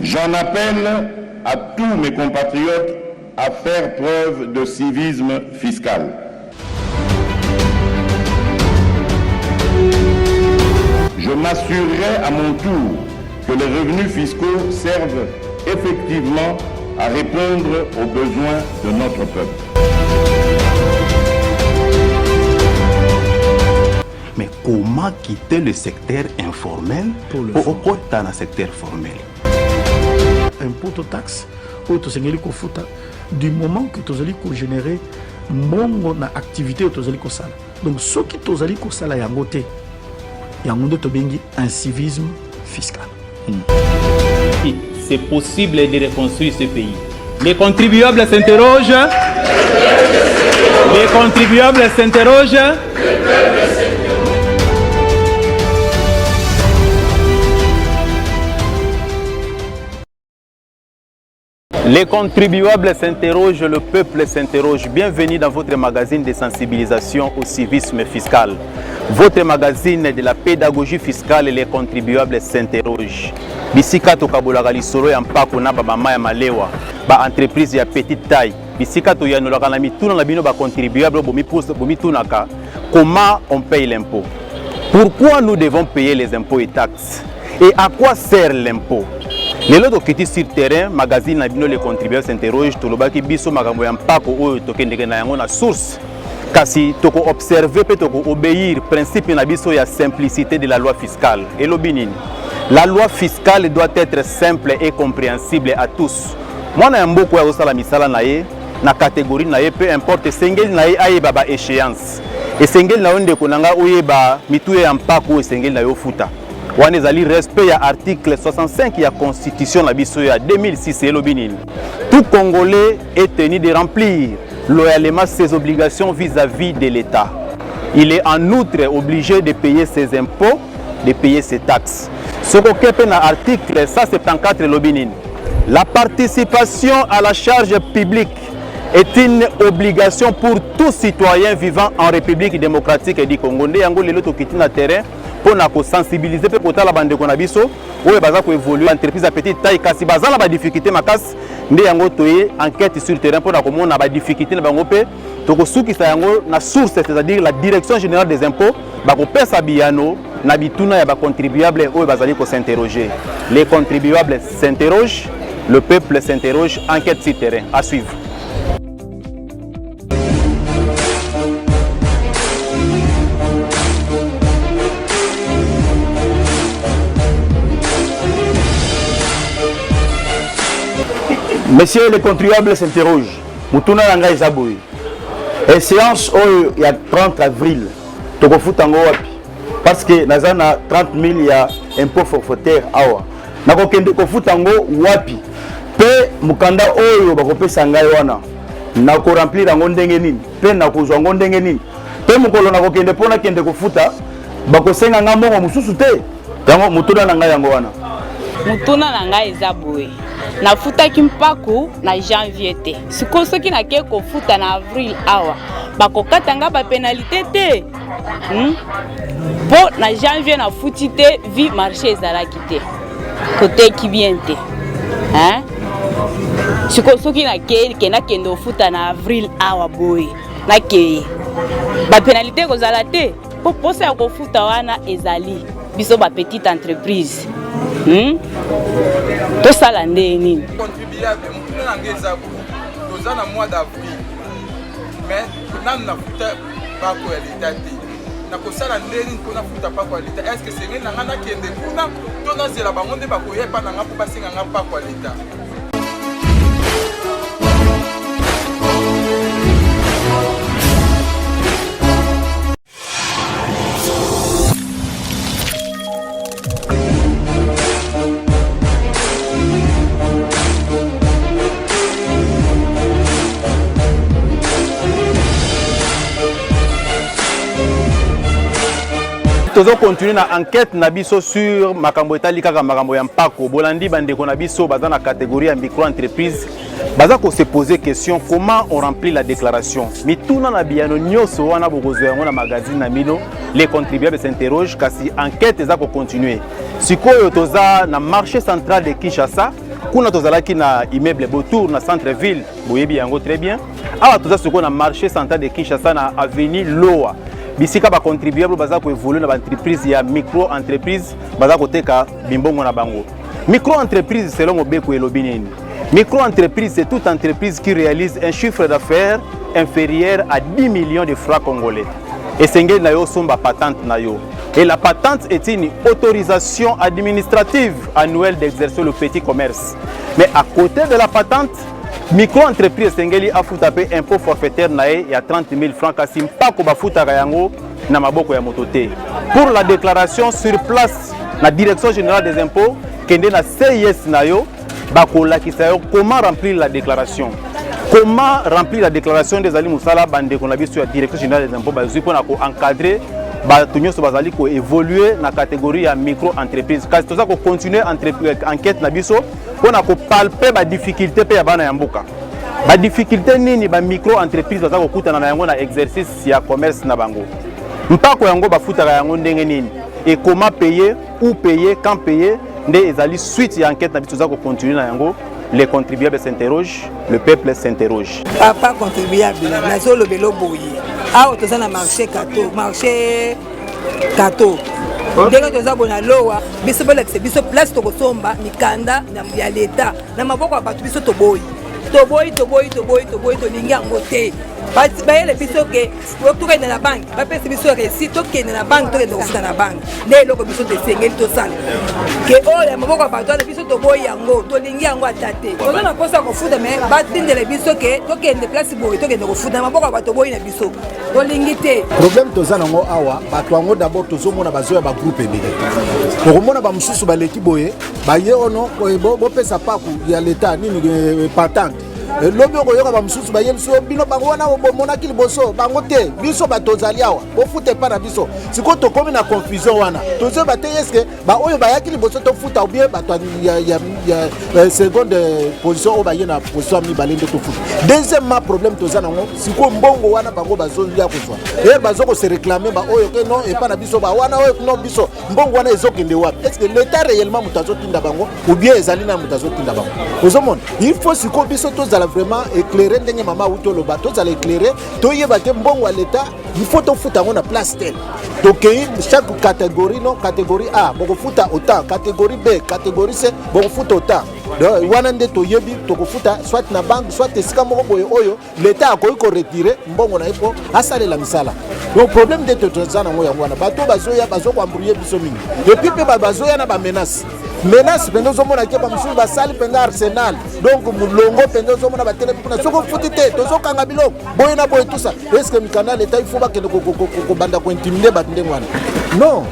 J'en appelle à tous mes compatriotes à faire preuve de civisme fiscal. Je m'assurerai à mon tour que les revenus fiscaux servent effectivement à répondre aux besoins de notre peuple. Mais comment quitter le secteur informel pour dans le secteur formel? Impôt taxe du moment que tu as généré mon activité donc ce qui tu as yangote un civisme fiscal. C'est possible de reconstruire ce pays. Les contribuables s'interrogent. Les contribuables s'interrogent. Les contribuables s'interrogent, le peuple s'interroge. Bienvenue dans votre magazine de sensibilisation au civisme fiscal. Votre magazine de la pédagogie fiscale et les contribuables s'interrogent. Bisika to kabolaka lisolo ya mpako na bamama ya malewa, ba entreprise ya petite taille. Bisika to yanolaka na mituna na bino ba contribuable bomitunaka. Comment on paye l'impôt? Pourquoi nous devons payer les impôts et taxes? Et à quoi sert l'impôt? Les lots qui sur terrain, magazine na bino les contribuables s'interrogent, tolobaki biso makambo ya mpako oyo tokendeke na yango na source. Kasi toko observer pe toko obéir principe na biso ya simplicité de la loi fiscale. Et l'obinine. La loi fiscale doit être simple et compréhensible à tous. Moi na mboko ya osala misala na ye na catégorie na ye peu importe sengeli na ye ayeba ba échéance. Et sengeli na onde konanga oyeba mituye ya mpako sengeli na yo futa. Wana ezali respect ya article 65 ya constitution na biso ya 2006 et l'obinine. Tout Congolais est tenu de remplir loyalement ses obligations vis-à-vis de l'État. Il est en outre obligé de payer ses impôts, de payer ses taxes. Ce qu'on a dans l'article 174 l'obinine. La participation à la charge publique est une obligation pour tout citoyen vivant en République démocratique du Congo. Nous avons le terrain pour sensibiliser pour la bande de biso où est évoluer l'entreprise à petite taille kasi bazala ba difficulté makas ndé yango toye enquête sur le terrain pour na ba difficulté na bango pe toko suki sa yango na source, c'est-à-dire la direction générale des impôts ba ko pesa biano na bituna ya ba contribuable où bazali ko s'interroger. Les contribuables s'interrogent, le peuple s'interroge, enquête sur le terrain à suivre. Messieurs les contribuables s'interrogent. Mutuna nanga ezaboui. Et séance il y a 30 avril. Toko futango wapi. Parce que nazana 30 000 ya impôt forfaitaire awa. Nako kende ko futango wapi. Pe mukanda oyo bakopesa ngai wana. Nako remplir ngo ndenge nini. Pe nako zwa ngo ndenge nini. Pe mukolo nako kende pona kende ko futa bakosenga ngambo mususu te. Yango mutuna nanga yango wana. Mutuna nanga ezaboui. Na futa kimpaku na janvier te. Siko soki na ke ko futa na avril awa. Bako katanga ba pénalité te. Bon na janvier na futi te vi marché ezalaki te. Côté ki bien te. Hein? Siko soki na ke na kendo futa na avril awa boy. Na ke ba pénalité ko zala te. Po posa ya ko futa wana ezali. Biso ba petite entreprise. Tout ça l'année ni. Contribuable, nous n'avons pas dans le mois d'avril, mais nous n'avons pas de l'État. Nous avons pas de l'État. Est-ce que c'est un peu de l'État? Nous avons pas de l'État. Nous continuons l'enquête sur makambo etali kaka makambo ya mpako bolandi bandeko na biso baza na catégorie ya micro-entreprise baza ko se poser question comment on remplit la déclaration mituna na biano nyoso wana bokozo yango na magazine na mino les contribuables s'interrogent kasi enquête eza ko continuer sikoyo toza na marché central de Kinshasa kuna tozalaki na immeuble Beautour na centre ville boyebi yango très bien. Awa toza soko na marché central de Kinshasa na avenue Loa. Bisika ba contribuable baza ko évoluer na ba entreprise ya micro entreprise baza ko teka bimbongo na bango. Micro entreprise selon Mobeko elobi nini? Micro entreprise c'est toute entreprise qui réalise un chiffre d'affaires inférieur à 10 millions de francs congolais. Et sengeli na yo somba patente na yo. Et la patente est une autorisation administrative annuelle d'exercer le petit commerce. Mais à côté de la patente, micro-entreprise Sengeli a foutu impôt forfaitaire nae ya 30 000 francs kasi mpako ba futa yango na maboko ya motote. Pour la déclaration sur place, la direction générale des impôts kende na CIS na yo bako lakisa yo comment remplir la déclaration. Comment remplir la déclaration des Ali Moussala bande qu'on a vu sur la direction générale des impôts bazu pour encadrer batunyo so bazali ko évoluer na catégorie ya micro-entreprise. Kasi toza ko continuer enquête na biso on a palper ba difficulté pe ya bana ya mboka. Ba difficulté nini ba micro-entreprise baza ko kutana na yango na exercice ya commerce na bango. Mpako yango ba futaka yango ndenge nini et comment payer, où payer, quand payer, nde ezali suite ya enquête na biso za ko continuer na yango. Les contribuables s'interrogent, le peuple s'interroge. Papa contribuable, nazo le belo boye. Ah, toza na marché kato. Ndenge toza bona lowa, biso bolekse biso place to kosomba mikanda ya leta. Na maboko ya batu biso toboyi. Toboyi to lingi yango te. Bati bayele biso ke toka na banque, ba pesi biso récit to ke na banque to ke ndofuna na banque. Nde loko biso te sengeli to sala. Ke oya maboko ya batu biso toboyi yango, to lingi yango atate. Toza na posa ko fuda me batindele biso ke to ke place boyi to ke ndofuna maboko ya batu boyi na biso. To lingi te. Problème toza nango awa, batu yango d'abord tozomona bazoya ba groupe ebele. Tokomona ba mususu ba leki boye, ba ye ono bo pesa paku ya leta nini patente. Lobi okoyoka ba mususu ba yeliso bino bango wana bomona kili boso bango te biso batozali awa bo fute pa na biso siko to komi na confusion wana tozo ba te eske ba oyo ba yakili boso to futa ou bien bato ya seconde position o ba yena position mi balende to futa. Deuxièmement problème toza nango siko mbongo wana bango bazo ya kozwa et bazo ko se réclamer ba oyo ke non et pa na biso ba wana oyo non biso mbongo wana ezokende wapi est-ce que l'état réellement mutazo tinda bango ou bien ezali na mutazo tinda bango ozomona il faut siko biso toza vraiment éclairer ndenge mama uto lo bateau ça l'éclairer to yeba ke mbongo à l'état il faut to futa ngona place tel donc chaque catégorie non catégorie A boko futa autant catégorie B catégorie C boko futa autant donc wana nde to yebi to ko futa soit na banque soit esika moko boye oyo l'état akoyi ko retirer mbongo na ipo asale la misala donc problème de tozana ngo ya wana bateau bazoya bazoko embrouiller biso mingi et puis pe bazoya na ba menace pendo zomona ke ba musu ba sali penda Arsenal donc mulongo pendo zomona ba tele kuna soko futite tozo kanga biloko boye na boye tout ça est-ce que mikana l'état il faut ba ke ko banda ko intimider ba ndengwana non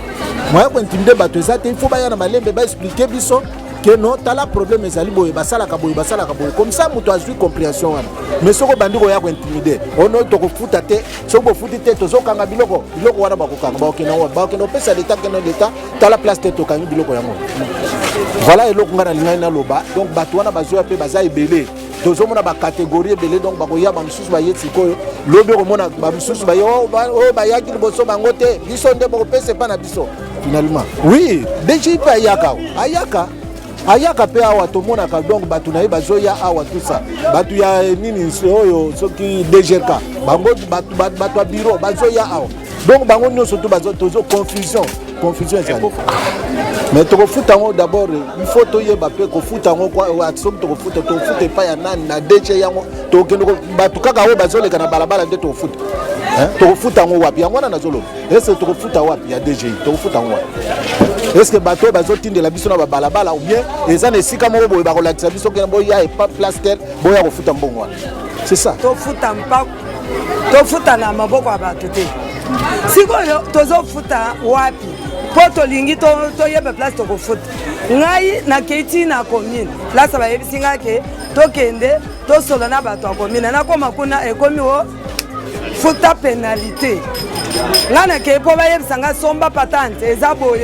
moi ko intimider ba to ça il faut ba yana malembe ba expliquer biso que non tala problème ezali boye basala ka boye comme ça muto azui compréhension wana mais soko bandi ko ya ko intimider ono to ko futa te soko futite tozo kanga biloko wana ba ko kanga ba ke no pesa l'état que non l'état tala place te to kanga biloko yango. Voilà et l'autre ngana lingana loba donc bato wana bazoya pe baza ebele tozomona ba catégorie ebele donc bakoya ba mususu ba yetsi koyo lobi komona ba mususu ba yo ba yaki liboso bango te biso nde boko pese pa na biso finalement oui déjà pa ayaka pe awa tomona ka donc bato na bazoya awa tout ça bato ya nini oyo soki DGK bango bato bureau bazoya awa donc bango nyonso to bazo tozo confusion ezali. Mais to futa ngo d'abord il faut to yeba pe ko futa ngo kwa action to futa pa ya nani na DG yango to kendo batu kaka o bazoleka na balabala nde to futa to futa ngo wapi yango na zolo est-ce to futa wapi ya DG to futa ngo wapi est-ce que bato bazotindela biso na balabala ou bien eza na sika moko boye bakolakisa biso ke boya e pas place tel boya ko futa mbongo wana c'est ça to futa na maboko ya bato te sikoyo tozo futa wapi poto lingi to yeba place to ko futa ngai na keti na commune place ba yebisi ngake to kende to solo na bato commune na koma kuna ekomi wo futa pénalité ngana ke po ba yebisa nga somba patente ezabo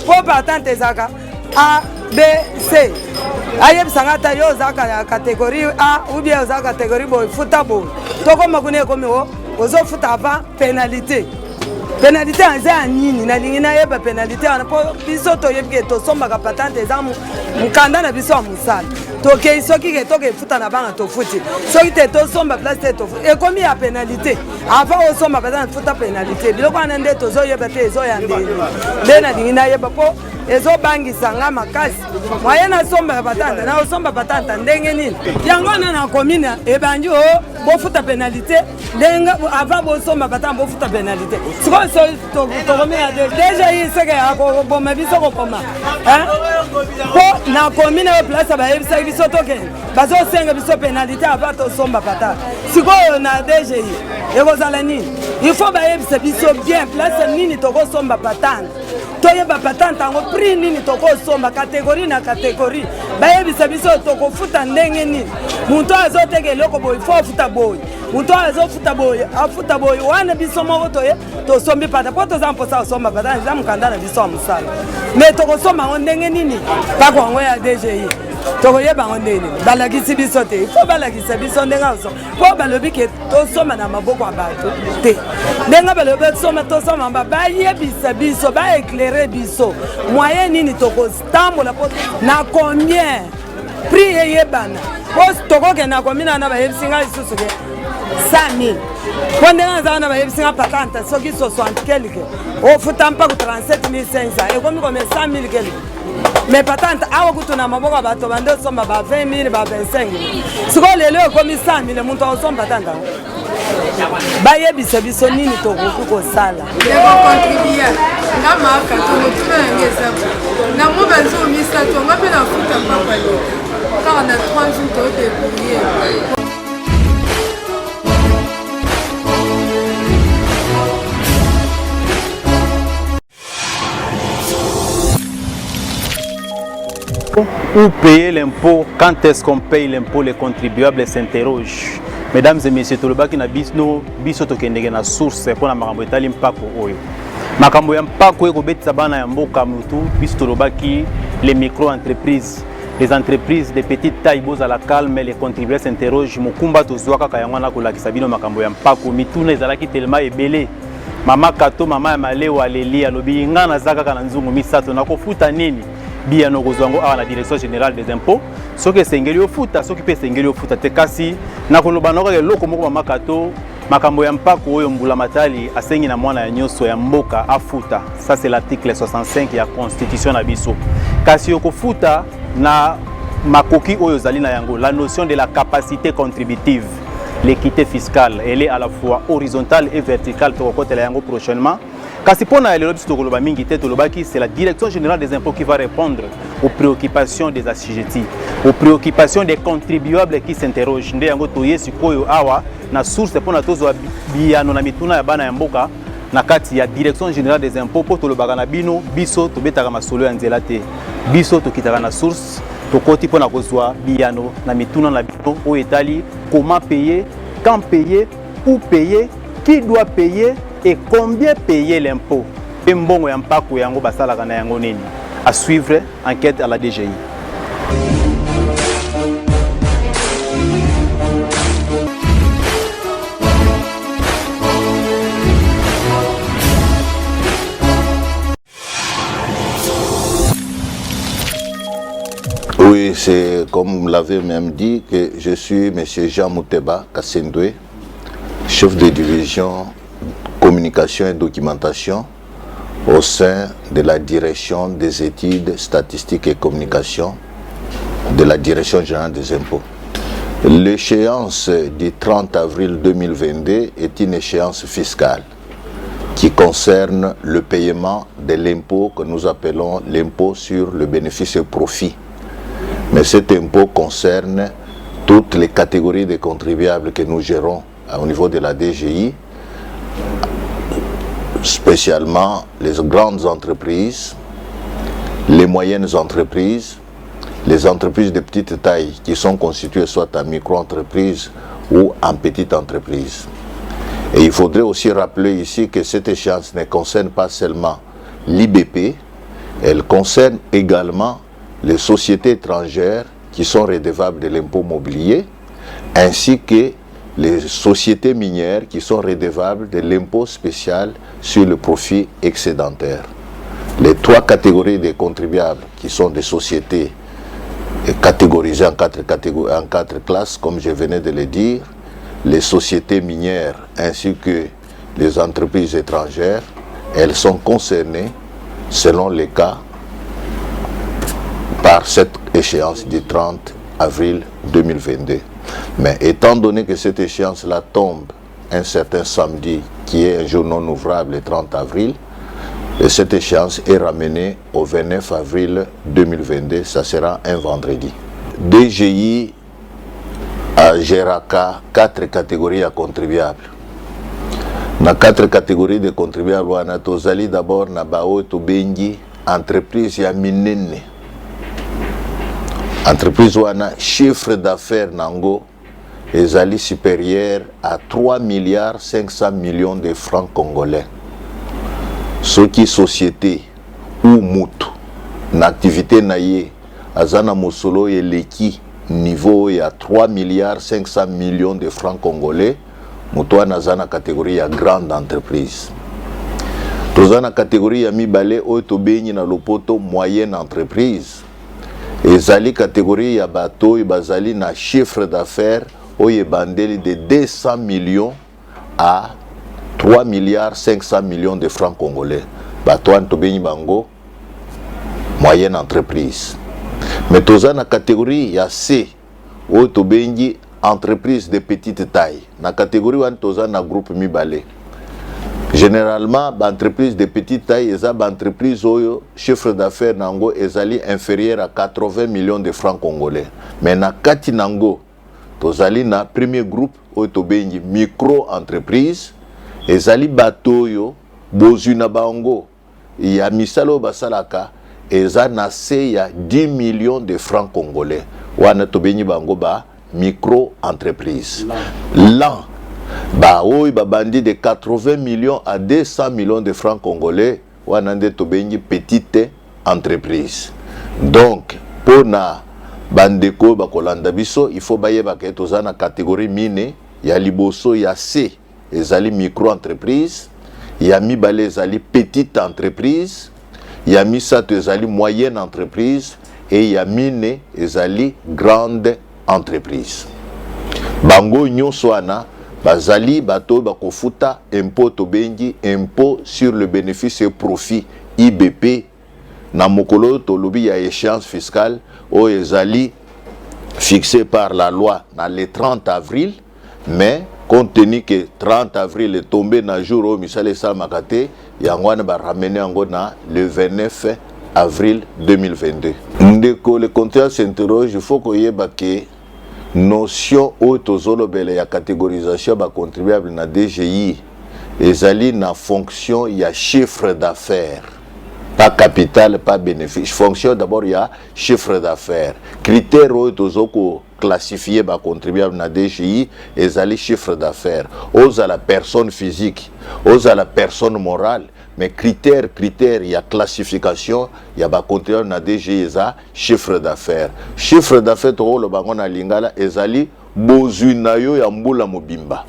po patente ezaka A B C ayebisa nga ta yo zaka ya catégorie A ou bien zaka catégorie boy futa boy to koma kuna ekomi wo ozo futa avant pénalité pénalité eza ya nini nalingi nayeba pénalité wana mpo biso toyebi ke tosombaka patante eza mokanda na biso ya mosala tokei soki ke tokefuta na bana tofuti soki te tosomba place te tofuti ekomi ya pénalité avant osomba patante futa pénalité biloko wana nde tozoyeba te ezoya ndeni nde nalingi nayeba mpo ezobangisa nga makasi mwaye nasombaka patante naosomba patante ndenge nini yango wana na commune ebandi o bofuta pénalité ndenge avant bosomba patante bofuta pénalité sikoyo tokomia déjà iseke akoboma biso kokoma mpo na commune oyo place bayebisaki biso tokende bazosenga biso pénalité avant tosomba patante sikoyo na DGI ekozala nini il faut bayebisa biso bien place nini tokosomba patante toyeba patante yango prix nini tokosomba catégorie na catégorie bayebisa biso tokofuta ndenge nini moto azoteka eloko boye fo afuta boye moto azofuta boye afuta boye wana biso moko toye tosombi pata mpo toza mposa kosomba patante eza mokanda na biso ya mosala me tokosomba yango ndenge nini kaka yango ya DGI tokoyeba yango ndenge balakisi biso te ifo balakisa biso ndenge azosomba mpo balobi ke tosomba na maboko ya bato te ndenge balobi tosomba bayebisa biso baéclaire biso moyen nini tokotambola mpo na combien prix eyebana mpo tokokenda commune wana bayebisi nga lisusu ke 100 000 mpo ndenge aza wana bayebisi nga patante soki 60 kelike ofuta mpaka 37 500 ekomi kome 100 000 kelike mais patante awa kutu na maboko ya bato bande osomba ba 20 000 ba 25 000 sikoyo lelo ekomi 100 000 moto akosomba patante yango bayebisa biso nini tokoki kosala ekokontribue nga maka tomotuna yango eza nango banzoo misato nga mpe nafuta mpaka lelo kaka na 3 jours toodebrouye. Où payer l'impôt? Quand est-ce qu'on paye l'impôt? Les contribuables s'interrogent. Mesdames et messieurs, tolobaki na biso tokendeke na source pour na makambo etali mpako oyo. Makambo ya mpako eko betisa bana ya mboka mutu biso tolobaki les micro-entreprises. Les entreprises de petite taille boza la calme, les contribuables s'interrogent. Mukumba tozwa kaka yango na kolakisa bino makambo ya mpako mituna ezalaki tellement ebele. Mama Kato, mama ya Malewa aleli alobi nga nazaka kana nzungu misato nakofuta nini? Bia no kozwango awa na direction générale des impôts soki sengeli ofuta soki pe sengeli ofuta te kasi na koloba noko ke loko moko Mama Kato makambo ya mpako oyo mbula matali asengi na mwana ya nyoso ya mboka afuta. Ça c'est l'article 65 ya constitution na biso. Kasi okofuta na makoki oyo zali na yango la notion de la capacité contributive, l'équité fiscale, elle est à la fois horizontale et verticale pour côté la yango prochainement. Kasi pona lelo biso tokoloba mingi te tolobaki c'est la direction générale des impôts qui va répondre aux préoccupations des assujettis, aux préoccupations des contribuables qui s'interrogent. Nde yango toye sikoyo awa na source pona tozwa biano na mituna ya bana ya mboka na kati ya direction générale des impôts po tolobaka na bino biso tobetaka masolo ya nzela te biso tokitaka na source tokoti pona kozwa biano na mituna na bino o etali comment payer, quand payer, où payer, qui doit payer et combien payer l'impôt. Mbongo ya mpako yango basalaka na yango nini? À suivre, enquête à la DGI. Oui, c'est comme vous l'avez même dit que je suis M. Jean Mouteba Kassendoué, chef de division communication et documentation au sein de la direction des études statistiques et communication de la direction générale des impôts. L'échéance du 30 avril 2022 est une échéance fiscale qui concerne le paiement de l'impôt que nous appelons l'impôt sur le bénéfice et profit. Mais cet impôt concerne toutes les catégories de contribuables que nous gérons au niveau de la DGI, spécialement les grandes entreprises, les moyennes entreprises, les entreprises de petite taille qui sont constituées soit en micro-entreprise ou en petite entreprise. Et il faudrait aussi rappeler ici que cette échéance ne concerne pas seulement l'IBP, elle concerne également les sociétés étrangères qui sont redevables de l'impôt mobilier, ainsi que les sociétés minières qui sont redevables de l'impôt spécial sur le profit excédentaire. Les 3 catégories de contribuables qui sont des sociétés catégorisées en 4 classes, comme je venais de le dire, les sociétés minières ainsi que les entreprises étrangères, elles sont concernées selon les cas par cette échéance du 30 avril 2022. Mais étant donné que cette échéance-là tombe un certain samedi, qui est un jour non ouvrable, le 30 avril, et cette échéance est ramenée au 29 avril 2022, ça sera un vendredi. DGI a Géraka 4 catégories à contribuables. Dans 4 catégories de contribuables, on a tozali d'abord na bao tobengi entreprise ya minene. Entreprise wana chiffre d'affaires nango ezali supérieur à 3 milliards 500 millions de francs congolais. Ce qui société ou mutu na activité naye azana mosolo eleki niveau ya 3 milliards 500 millions de francs congolais, mutu azana catégorie ya grande entreprise. Tozana catégorie ya mibale oyo tobenyi na lopoto moyenne entreprise. Ezali catégorie ya bato bazali na chiffre d'affaires oye bandeli de 200 millions à 3 milliards 500 millions de francs congolais. Bato antobeni bango moyenne entreprise. Mais tozana catégorie ya C oye tobengi entreprise de petite taille. Na catégorie wan tozana groupe mibale. Généralement, l'entreprise de petite taille, l'entreprise oyo chiffre d'affaires nango ezali inférieur à 80 millions de francs congolais. Mais na kati nango, tozali na premier groupe oyo tobengi micro-entreprise, ezali bato oyo bozuna bango ya misalo basalaka eza na se ya 10 millions de francs congolais. Wana tobengi bango ba micro-entreprise. Là, oui, bandi de 80 millions à 200 millions de francs congolais, wanande tobengi petite entreprise. Donc, pour na bandeko bakolanda biso, il faut baye baketoza na catégorie mine, ya liboso ya C, ezali micro entreprise, ya mibale ezali petite entreprise, ya misato ezali moyenne entreprise et ya mine ezali grande entreprise. Bango nyonso wana bazali bato bakofuta impôt tobengi impôt sur le bénéfice et profit IBP na mokolo tolobi ya échéance fiscale o ezali fixé par la loi na le 30 avril, mais compte tenu que 30 avril est tombé na jour au misale salmakate yangwana ba ramener yango na le 29 avril 2022. Ndeko le contrat s'interroge, il faut koyeba ke notion autozolobele ya catégorisation ba contribuable na DGI ezali na fonction ya chiffre d'affaires, pas capital, pas bénéfice. Fonction d'abord ya chiffre d'affaires. Critère autozoko classifié ba contribuable na DGI ezali chiffre d'affaires. Aux à la personne physique, aux à la personne morale. Mais critère, il y a classification, il y a contribuable na DGI eza chiffre d'affaires. Chiffre d'affaires to le bango na lingala ezali bozuna yo ya mbula mobimba.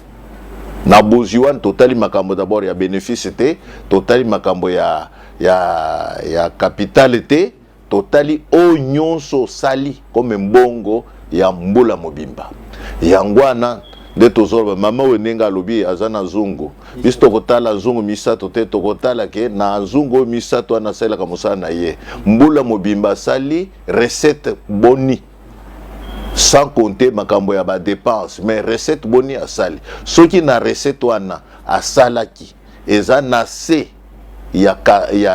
Na bozuan totali makambo d'abord ya bénéfice té, totali makambo ya capital té, totali o nyonso sali comme mbongo ya mbula mobimba. Yangwana de tozorba mama wenenga lobi azana zungu biso tokotala zungu misato te tokotala ke na zungu misato ana sala kamusana na ye mbula mobimba sali recette boni sans compter makambo ya ba dépense, mais recette boni asali soki na recette wana asalaki eza na C ya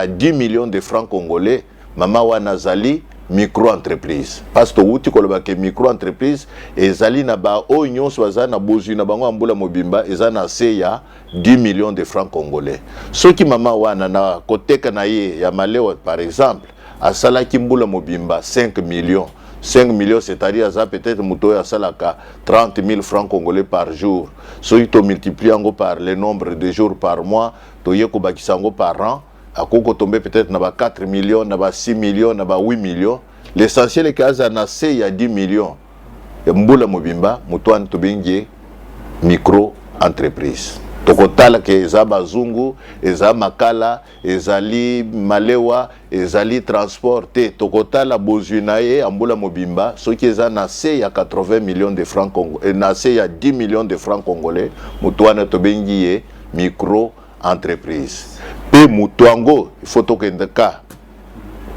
10 millions de francs congolais, mama wana zali micro-entreprise. Parce que outi koloba ke micro-entreprise ezali na ba o nyonso baza na bozu na bango ambula mobimba ezana se ya 10 millions de francs congolais. Soki mama wana na koteka na ye ya malewa par exemple asala ki mbula mobimba 5 millions. 5 millions, c'est-à-dire ça peut-être muto ya salaka 30 000 francs congolais par jour. Soki to multiplier ngo par le nombre de jours par mois, to yeko bakisango par an. À quoi tomber peut-être na 4 millions, na 6 millions, na 8 millions. L'essentiel est qu'il y a 10 millions. Mbula mobimba, mutuan tobengi micro-entreprise. Tokotala ke eza bazungu, eza makala, ezali malewa, ezali transporte. Tokotala bozuinaye ambola mobimba, ce qui eza na se ya 80 millions de francs congolais, na se ya 10 millions de francs congolais, mutuana tobengi ye micro-entreprise. Pe mutuango, il faut tokendeka,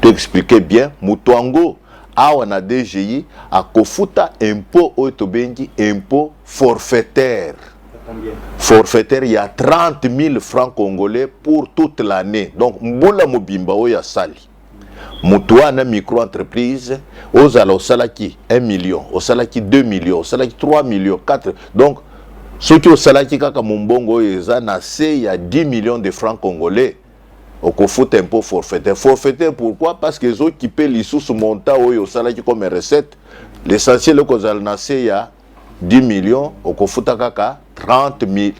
te expliquer bien, mutuango, awa na DGI, a kofuta impôt o tobengi impôt forfaitaire. Forfaitaire, il y a 30 000 francs congolais pour toute l'année. Donc, mbola mobimba oya sali. Mutuana micro-entreprise, ozala osalaki 1 million, osalaki 2 millions, osalaki 3 millions, 4. Donc, ceux qui osalaki kaka mumbongo eza na se ya 10 millions de francs congolais. Okofuta impôt forfaitaire. Forfaitaire pourquoi? Parce que les autres qui paient les sous montant oyo osalaki comme recette. L'essentiel est que na se ya 10 millions, okofuta kaka 30 000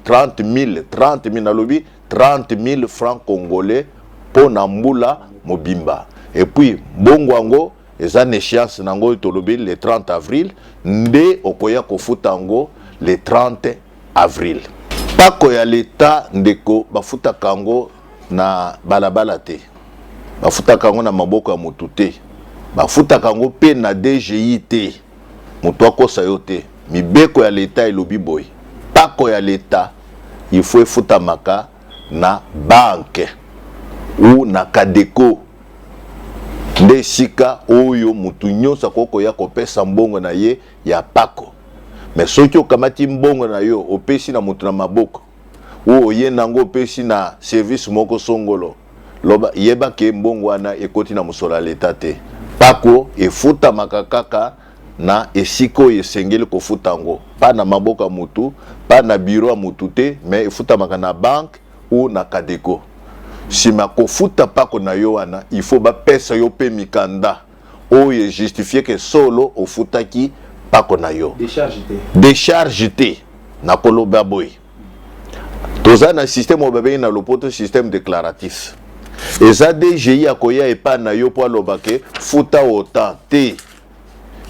francs congolais pour Namboula Mobimba. Et puis, Bongwango, les années échéances nango tolobi le 30 avril, nde okoya kofutango le 30 avril. Pako ya l'État ndeko bafuta kango na balabala te. Bafuta kango na maboko ya mutu te. Bafuta kango pe na DGI te. Mutu akosa yo te. Mibeko ya l'État elobi boy. Pako ya l'État, il faut futa maka na banque ou na Kadeko. Nde sika oyo mutu nyonso koko ya kopesa mbongo na ye ya pako. Mais soki okamati mbongo na yo opesi na mutu na maboko ou oye nango opesi na service moko songolo loba yeba ke mbongo wana ekoti na musolo ya l'État te. Pako efuta makakaka na esiko esengeli kofutango pa na maboka mutu pa na bureau ya mutu te mais efuta maka na banque ou na Kadeko. Sima kofuta pako na yo wana il faut ba pesa yo pe mikanda oyo justifier que solo ofutaki pako na yo décharge te na koloba boy toza na système obabe na lopoto système déclaratif eza DGI akoya epa na yo po alobake futa autant te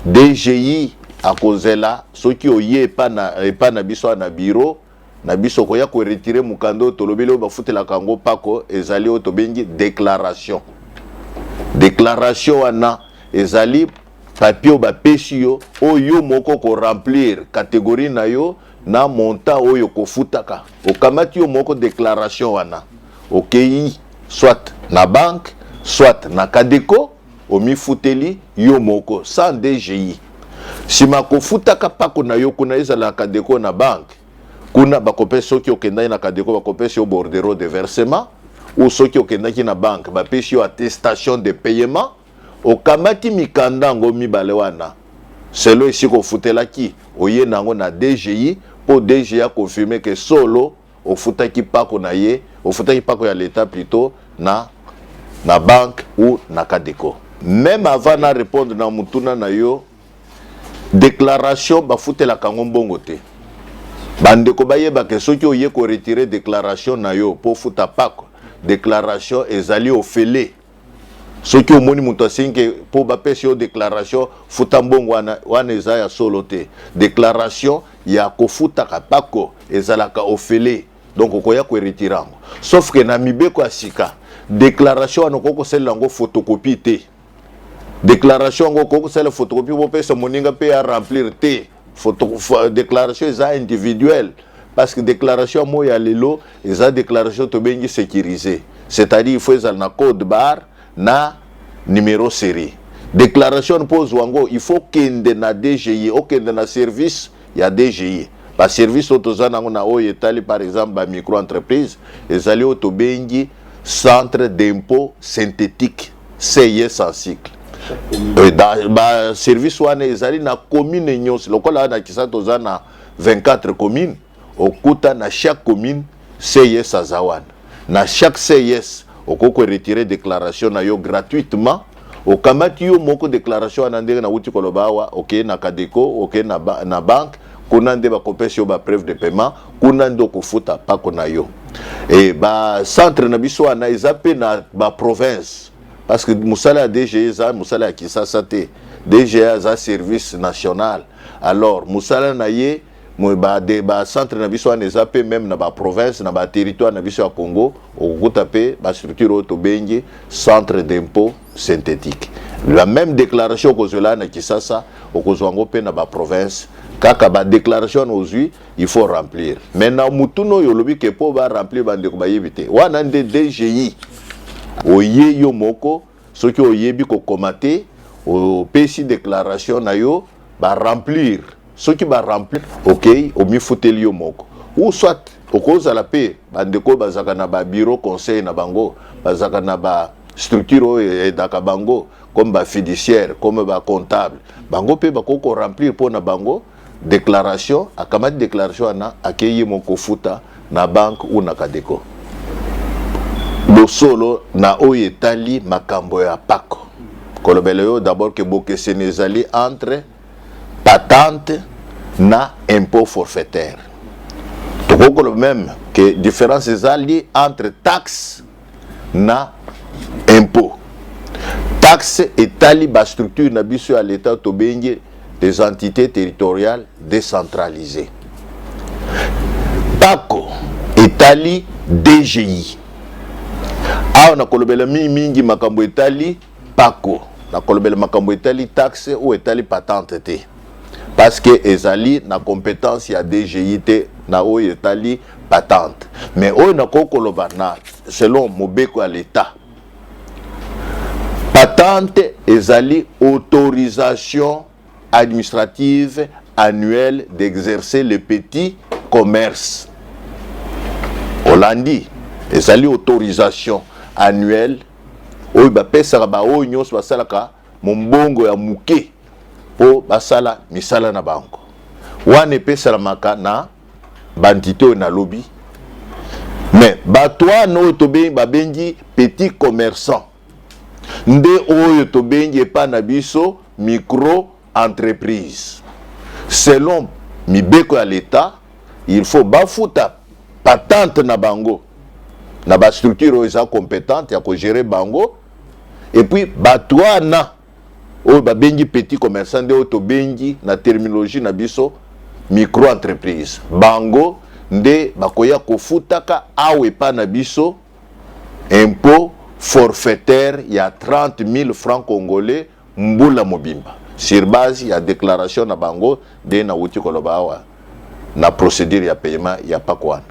DGI akozela soki oye epa na biso na bureau na biso koya ko retirer mukando tolobeli o bafutela kango pako ezali o tobengi déclaration wana ezali papier ba pesi yo oyo moko ko remplir catégorie na yo na montant oyo ko futaka okamati yo moko déclaration wana okei soit na banque soit na Kadeko omi futeli yo moko sans DGI sima ko futaka pako na yo kuna ezala Kadeko na banque kuna bakopesi soki okendaki na Kadeko bakopesi yo bordereau de versement ou soki okendaki na banque bapesi yo attestation de paiement okamati mikanda ngo mibale wana selo esiko futelaki oye nango na DGI pour DGI a confirmer que solo ofutaki pako na ye ofutaki pako ya l'État plutôt na banque ou na Kadeko. Même avant na répondre na mutuna na yo déclaration bafutela kango mbongo te. Bandeko bayeba ke soki oye ko retirer déclaration na yo po futa pako déclaration ezali ofele soki omoni mutu asinke po bapesi yo déclaration futa mbongo wana eza ya solo te déclaration ya kofutaka pako ezalaka ofele donc okoya ko retirer yango sauf que na mibeko ya sika déclaration wana okokosala yango photocopie te déclaration yango okokosala photocopie bopesa moninga pe ya remplir te déclaration eza individuelle parce que déclaration mo ya lelo eza déclaration to bengi sécurisée c'est-à-dire il faut ezala na code barre na numéro série déclaration pose wango il faut kende na DGI okende na service ya DGI ba service otozana ngo na oyo etali par exemple ba micro entreprise ezali oto bengi centre d'impôt synthétique CIS en cycle ba service wana ezali na commune nyonso lokola na kisa tozana 24 communes okuta na chaque commune CIS azawana na chaque CIS okoko retirer déclaration na yo gratuitement okamati yo moko déclaration na ndenge na uti kolobawa OK na Kadeko OK na banque kuna nde ba kopesi yo ba preuve de paiement kuna ndo kofuta pako na yo et ba centre na biso na ezape na ba province parce que musala ya DGI za musala ya Kisasa te DGI za service national alors musala na ye centre na biso wana eza pe même na province na territoire na biso ya Congo okokuta pe structure oyo tobengi centre d'impôt synthétique. La même déclaration okozwela na Kisasa okozwa yango pe na province kaka déclaration ozwi il faut remplir. Maintenant mutuno oyo olobi ke po ba remplir bandeko bayebi te wana nde DGI oye yo moko soki oyebi kokomate opesi déclaration na yo ba remplir. Ceux qui va remplir, ok, au mieux foutel yo moko. Ou soit, au cause à la paix, bandeko bazaka na ba bureau conseil na bango, bazaka na ba structure et dakabango, comme ba fiduciaire, comme ba comptable. Bango pe bako remplir pour na bango déclaration, akamati déclaration na akeye moko futa na banque ou na kadeko. Lo solo na oyetali makambo ya pako. Kolobele yo d'abord que boke senezali entre patente na impôt forfaitaire. Tout le même que différence est entre taxe na impôt. Taxe est la structure na biso à l'état tobengi des entités territoriales décentralisées. Pako est DGI. Ah na kolobela mingi makambo etali pako. Na kolobela makambo etali taxe ou etali patente te. Parce que ezali na compétence ya DGI na o etali patente. Mais o na kokoloba na selon mobeko à l'état. Patente ezali autorisation administrative annuelle d'exercer le petit commerce. Hollandi ezali autorisation annuelle o ba pesa ba o nyos basalaka mombongo ya muke. Po basala misala na banko wane pesa la maka na bandito na lobby mais batwa no tobengi babengi petit commerçant nde oyo tobengi pa na biso micro entreprise selon mibeko ya l'état il faut bafuta patente na bango na ba structure oyo compétente ya ko gérer bango et puis batwa na o babengi petit commerçant de auto bengi na terminologie na biso micro entreprise bango nde bakoya kofutaka awe pa na biso impôt forfaitaire ya 30 000 francs congolais mbula mobimba sur base ya déclaration na bango de na wuti koloba awa na procédure ya paiement ya pakwana.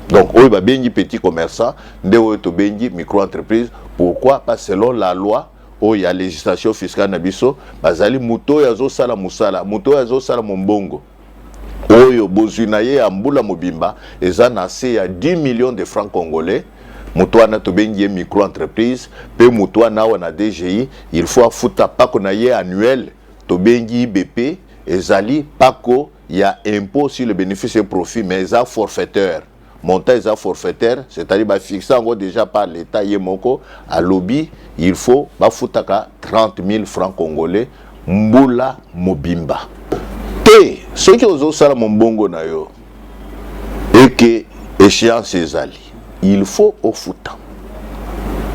Donc o babengi petit commerçant nde auto bengi micro entreprise. Pourquoi? Parce que selon la loi o ya législation fiscale na biso bazali muto yazo sala musala muto yazo sala mombongo oyo bozuna ye ambula mobimba eza na se ya 10 millions de francs congolais muto wana tobengi micro entreprise pe muto wana wana DGI il faut afuta pako na ye annuel tobengi BP ezali pako ya impôt sur le bénéfice et profit mais eza forfaiteur. Montant est forfaitaire, c'est-à-dire fixé déjà par l'État Yemoko à lobby, il faut bafutaka 30 000 francs congolais mbula mobimba. Te ceux qui osent ça mon bongo na yo et que échéance ezali, il faut au futa.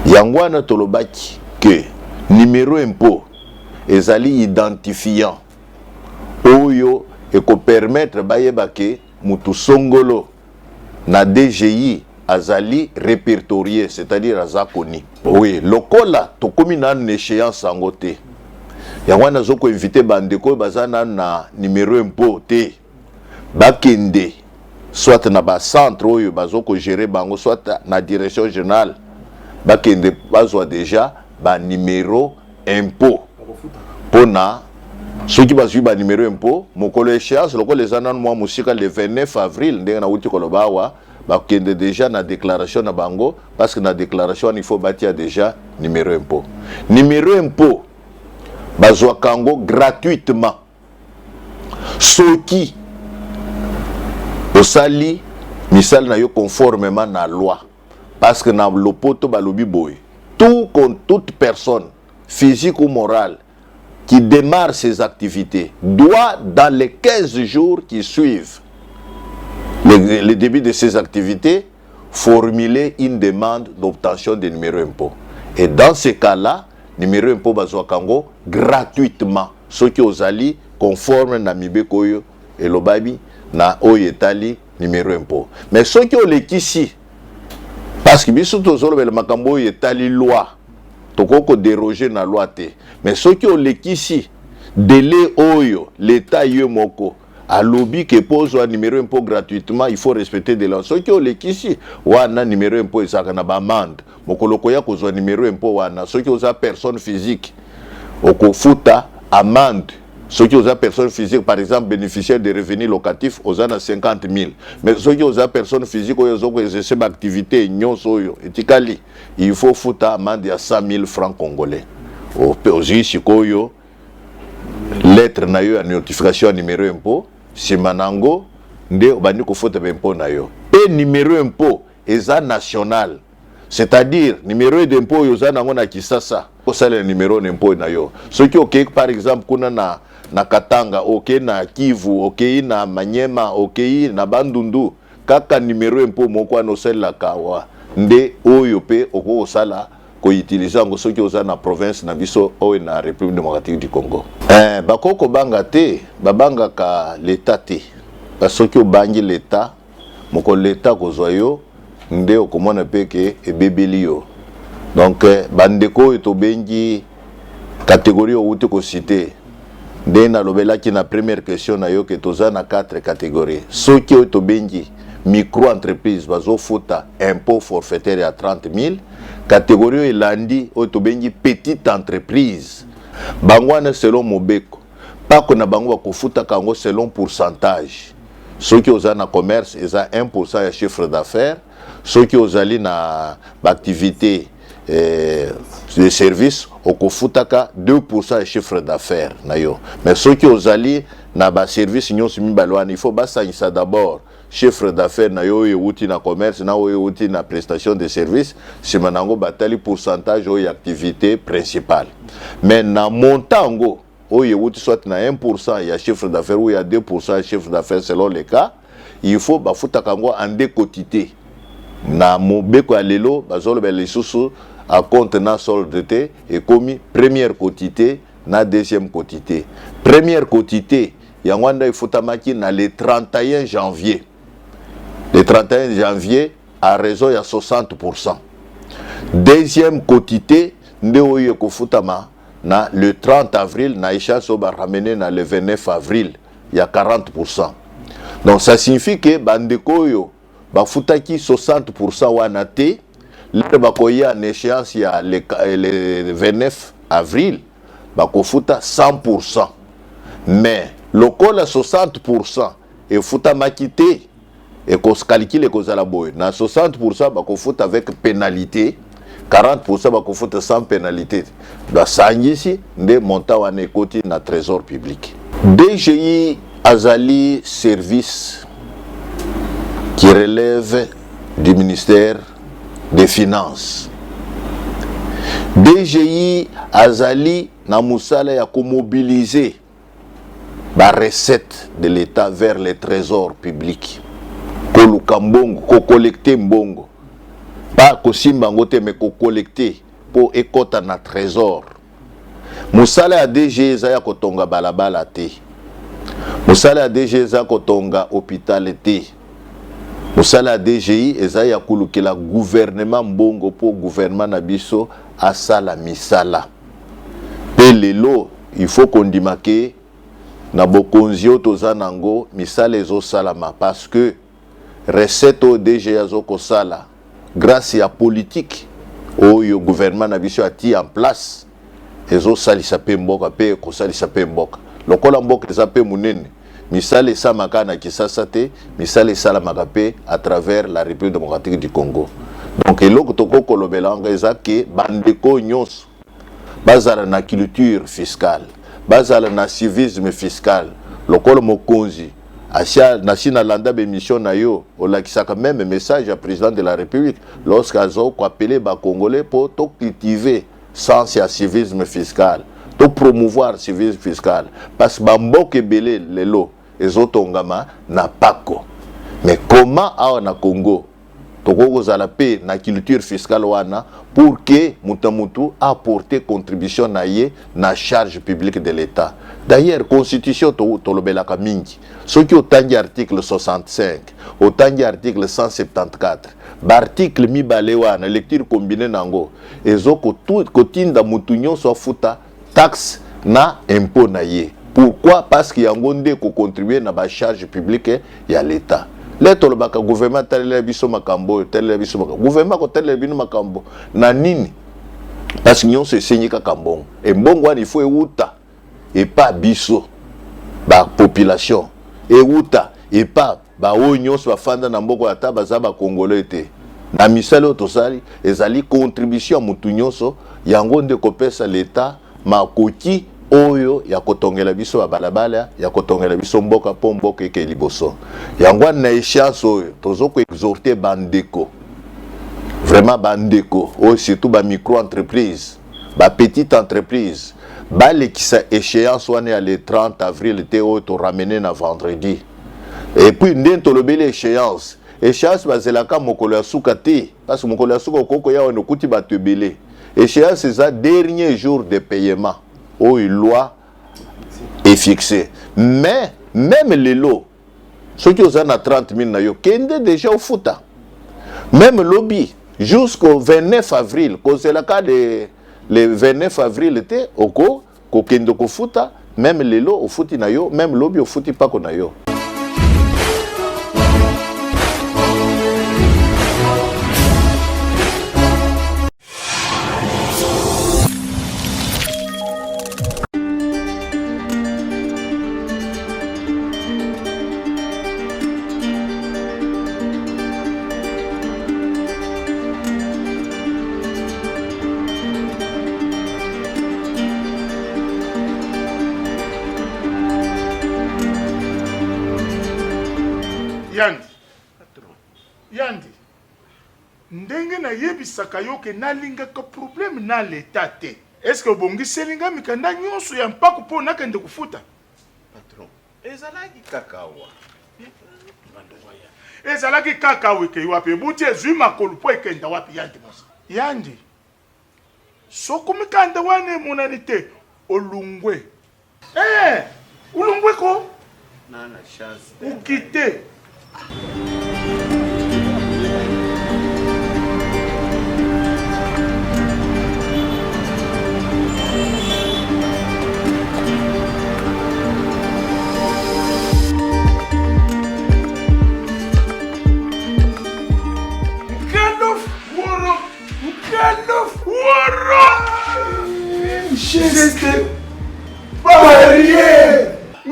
Yangwana tolobaki que numéro impôt ezali identifiant oyo et ko permettre bayebake mutu songolo na DGI azali répertorié, c'est-à-dire azakoni. Oui, lokola tokomi na échéance sangote. Yangwana zoko invité bandeko bazana na numéro impôt te. Bakende soit na ba centre oyo bazoko gérer bango soit na direction générale. Bakende bazwa déjà ba numéro impôt. Pona ceux qui bazui ba numéro impôt mokolo échéance lokola ezana moi musika le 29 avril ndenge na uti kolobawa bakende déjà na déclaration na bango parce que na déclaration il faut bâtir déjà numéro impôt. Numéro impôt bazwa kango gratuitement. Soki osali misal na yo conformément na loi parce que na lopoto balobi boy toute personne physique ou morale qui démarre ses activités doit dans les 15 jours qui suivent le début de ses activités formuler une demande d'obtention de numéro impôt. Et dans ce cas-là, numéro impôt bazwa kango gratuitement. Ceux qui osali conforme na mibeko yo et lobabi na oyetali numéro impôt. Mais ce qui est ici, parce que biso tozolo le makambo oyetali loi, tokoko déroger na loi te. Mais ce qui est ici, délai oyo l'état yemoko à lobby que pose un numéro impôt gratuitement, il faut respecter des lois. Ce qui est ici, wana numéro impôt ezaka na ba amende. Mokoloko ya kozwa numéro impôt wana, ce qui est personne physique, okofuta amende. Ceux qui ont personne physique, par exemple, bénéficiaires de revenus locatifs, aux 50 000. Mais ceux qui ont personne physique, ils ont exercé une activité, il faut foutre amende à 100 000 francs congolais. Aux ici, lettre na yo à notification numéro impôt, si manango, nde obani ko foutre impôt na yo. Et numéro impôt, est national. C'est-à-dire, numéro d'impôt, ils ont na kisasa. C'est le numéro d'impôt na yo. Ceux qui ont, par exemple, kuna na Katanga, ok na Kivu, ok na Manyema, ok na Bandundu, kaka numéro impôt moko no sel la kawa nde oyo pe oko sala ko utiliser ngo soki oza na province na biso o na République démocratique du Congo. Bakoko banga te, babanga ka l'état te. Basoki obangi l'état, moko l'état kozwa yo nde okomona pe ke ebebeli yo. Donc bandeko to bengi catégorie ou te ko citer. Dès la première question, na yo que toza na 4 catégories. Ceux qui ont bengi micro-entreprise, bazo fouta impôt forfaitaire à 30 000. Catégorie elandi, oto bengi petite entreprise. Bangwana selon Mobeko. Pas qu'on a bangwa ko fouta kango selon pourcentage. Ceux qui ont na commerce, ils ont 1% de chiffre d'affaires. Ceux qui ont na activité de services au kofutaka 2% de chiffre d'affaires mais ceux qui ont allé na ba service nyon simi balwana il faut ça d'abord chiffre d'affaires na yo euti na commerce na yo euti na prestation de services si manango batali pourcentage ou activité principale mais na montango o euti soit na 1% ya chiffre d'affaires ou ya 2% de chiffre d'affaires selon les cas il faut bafutaka ngo en deux quotités na Mobeko alelo bazolo belisusu à compte na solde te et commis première quotité na deuxième quotité. Première quotité, yangwanda ifutamaki na le 31 janvier. Le 31 janvier à raison ya 60%. Deuxième quotité, nde oye kofutama na le 30 avril na échéance ba ramener na le 29 avril, il y a 40%. Donc ça signifie que bandeko yo ba futaki 60% wana te. Le bakoya en échéance il y a le 29 avril, bakofuta 100%. Mais le col à 60% et futa makité et qu'on se calcule qu'on a la boy. Na 60% bakofuta avec pénalité, 40% bakofuta sans pénalité. Dans ça ici, des montants en écoute na trésor public. DGI Azali service qui relève du ministère des Finances. DGI Azali na musala ya ko mobiliser la recette de l'État vers les trésors publics. Ko luka mbongo, ko collecter mbongo. Pas ko simba ngote mais ko collecter pour ekota na trésor. Musala ya DGI za ko tonga balabala te. Musala ya DGI za ko tonga hôpital te. Musala DGI ezaya kulukela gouvernement mbongo pour gouvernement nabiso asala misala. Pe lelo il faut qu'on dimake na bokonzio tozanango misala ezo salama parce que recette au DGI azoko sala grâce à politique oyo gouvernement nabiso ati en place ezo salisa pe mboka pe ko salisa pe mboka. Lokola mboka eza pe munene misale samaka na Kisasa te, misale salamaka pe à travers la République démocratique du Congo. Donc eloko toko kolobelanga ezake bandeko nyonso bazala na culture fiscale, bazala na civisme fiscal, lokolo mokonzi asia nasina landa be mission na yo olakisaka même message à président de la République lorsqu'azo ko appeler ba congolais pour to cultiver sens ya civisme fiscal, to promouvoir civisme fiscal parce que bamboke belé lelo ezotongama na pako. Mais comment awa na Congo toko zala pe na culture fiscale wana pour que mutamutu apporter contribution na ye na charge publique de l'État. D'ailleurs, constitution tolobelaka mingi. Ce qui autant article 65, autant article 174, l'article mibalewa na lecture combinée nango, ezoko kotinda mutunyo so futa taxe na impôt na ye. Pourquoi? Parce qu'il y a un gonde qui contribue à la charge publique et à l'État. Le gouvernement tel biso makambo, tel biso makambo. Gouvernement tel biso makambo. Na nini? Parce que nous se signé kakambon. Et mbongo il faut euta et pas biso ba population. Euta et pas ba onyo so fanda na mboko ata baza ba congolais te. Na misalo tosali ezali contribution mutu nyonso yango nde kopesa l'État makoti oyo ya kotongela biso ya balabala ya kotongela biso mboka po mboka eke liboso yango na échéance oyo tozoko exhorter bandeko vraiment bandeko oyo surtout ba micro entreprise ba petite entreprise ba lekisa échéance wana ya le 30 avril te oyo to ramener na vendredi et puis ndento lobeli échéance bazelaka mokolo ya suka te parce que mokolo ya suka okoko ya ono kuti bato ebele échéance c'est dernier jour de paiement où une loi est fixée. Mais même les lots, ceux qui ont 30 000 na yo, kende déjà au fouta. Même lobby, jusqu'au 29 avril, quand c'est le cas de le 29 avril, était au co, kende ko fouta, même les lots au fouti na yo, même lobby au fouti pas ko na yo. Yandi ndenge na yebisaka yo ke nalingaka problème na l'état te. Est-ce que bongi selinga mikanda nyonso ya mpako po nakende kufuta? Patron, ezalaki kakawa. Ezalaki kakawa ke wapi buti ezwi makolu po ekenda wapi yandi mosa. Yandi. Soko mikanda wane monanite olungwe. Ulungwe ko? Nana chance. Ukite.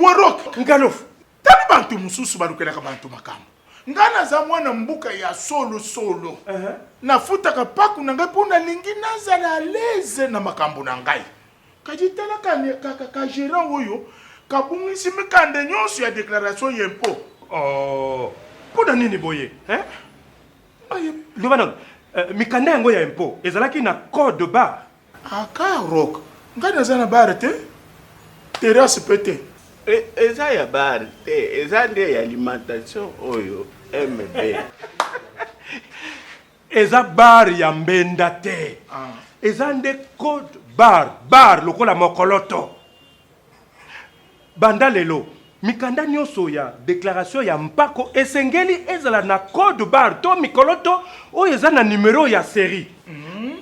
Warok ngalof tani bantu mususu balukelaka bantu makambo ngana za mwana mbuka ya solo nafutaka paku na ngai pona lingi nazala leze na makambo na ngai kajitala ka gérant oyo kabungisi mikande nyonso ya déclaration y'impôt. Pona nini boye Lovanon mikande yango ya impôt ezalaki na code barre. Rock ngana za na barre te terrasse pété. Eza ya bar te, eza nde ya alimentation oyo MB. Eza bar ya mbenda te. Eza nde code bar lokola mokoloto. Banda lelo mikanda nyonso ya déclaration ya mpako esengeli ezala na code bar to mikoloto oyo eza na numéro ya série.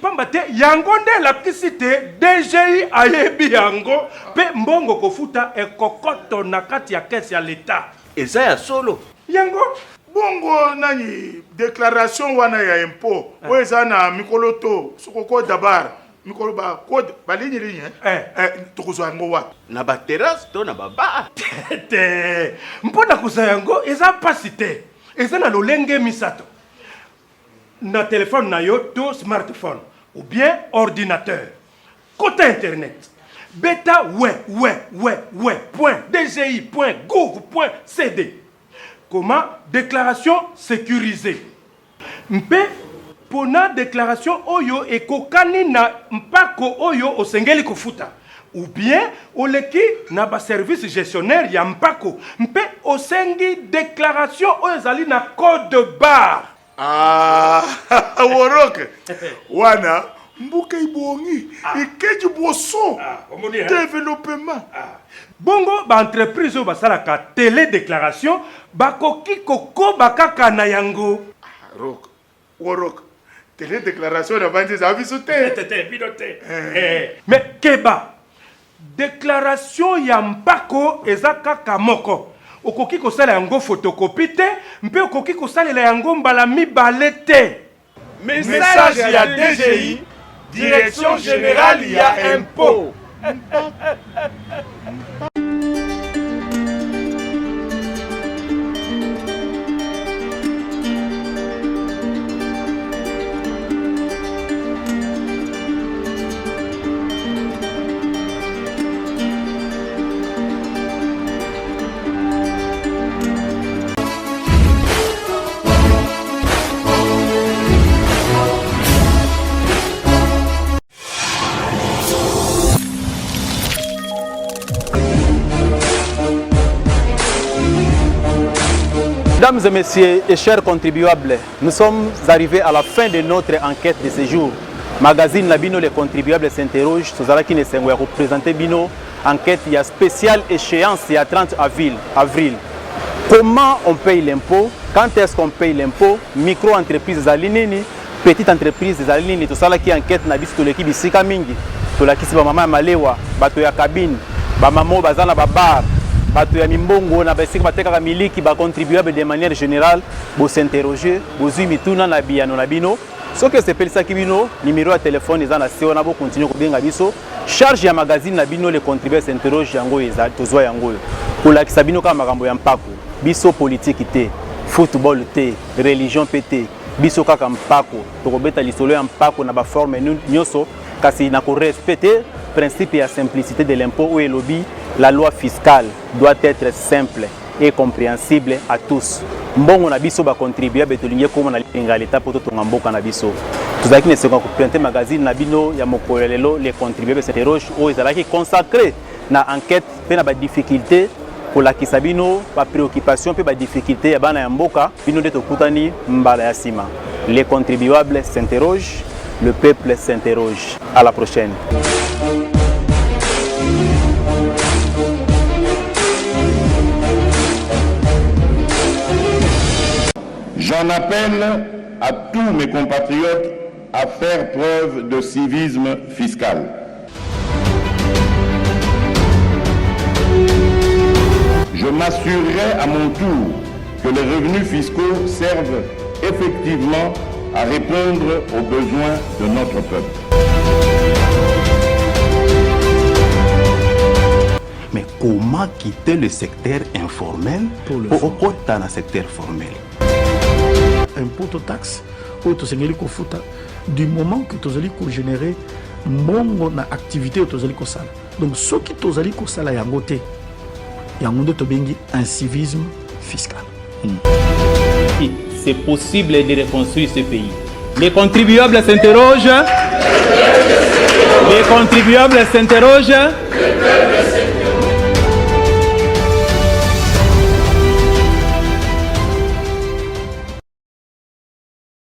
Pamba te yango nde la pisite DGI ayebi yango pe mbongo kofuta ekokoto na kati ya kesi ya l'État. Eza ya solo. Yango bongo nani déclaration wana ya impôt oyo eza na mikoloto soko code bar mikolo ba code ba ligne tokozwa yango wapi na ba terrasse to na ba bar te mpona kuza yango eza pasi te eza na lolenge misato na téléphone na yo to smartphone ou bien ordinateur. Côté internet, beta .dgi.gouv.cd. Comment déclaration sécurisée. Mpe pona déclaration oyo ekokani na mpako oyo osengeli kofuta. Ou bien oleki na ba service gestionnaire ya mpako. Mpe osengi déclaration oyo ezali na code barre. Warok wana mbuka ibongi ikeji boso développement bongo baentreprise oyo basalaka télédéclaration bakoki kokoba kaka na yango rok worok télédéclaration na bandi za biso te mais keba déclaration ya mpako eza kaka moko okoki kosala yango photocopie te mpe okoki kosalela yango mbala mibale te. Message ya DGI, Direction Générale ya Impôt. Mesdames et messieurs et chers contribuables, nous sommes arrivés à la fin de notre enquête de ce jour. Magazine Nabino, les contribuables s'interrogent. Sozala qui ne s'est représenté Bino, enquête il y a spéciale échéance, il y a 30 avril. Comment on paye l'impôt? Quand est-ce qu'on paye l'impôt? Micro-entreprise Zalinini, petite entreprise Zalinini, tout ça qui enquête Nabis tout l'équipe ici Kamingi. Tout la qui c'est maman Malewa, bato ya cabine, ba maman bazana ba bar. Bato ya mimbongo na basika bateka miliki ba contribuable de manière générale bo s'interroger bozui mituna na biano na bino ce que c'est pelisa ki bino numéro de téléphone eza na seo na bo continuer ko benga biso charge ya magazine na bino les contribuables s'interroge yango eza tozwa yango pour la kisabino ka makambo ya mpako biso politique te football te religion pété biso kaka mpako to kobeta lisolo ya mpako na ba forme nyoso kasi na ko respecter principe et simplicité de l'impôt ou lobby. La loi fiscale doit être simple et compréhensible à tous. Mbongo na biso ba contribuer betulinge comme na linga l'état pour tout ngamboka na biso. Tuzaki ne seko présenter magazine na bino ya mokolelo les contribuables s'interroge o ezalaki consacré na enquête pe na ba difficulté pour la kisabino ba préoccupation pe ba difficulté ya bana ya mboka bino de tokutani mbala ya sima. Les contribuables s'interrogent, le peuple s'interroge. À la prochaine. J'en appelle à tous mes compatriotes à faire preuve de civisme fiscal. Je m'assurerai à mon tour que les revenus fiscaux servent effectivement à répondre aux besoins de notre peuple. Mais comment quitter le secteur informel pour opter dans le secteur formel? Impôt taxe ou tosengeli ko futa du moment que tozali ko générer mbongo na activité ou tozali ko sala. Donc ce qui tozali ko sala yango te yango de tobengi incivisme fiscal. C'est possible de reconstruire ce pays. Les contribuables s'interrogent. Les contribuables s'interrogent.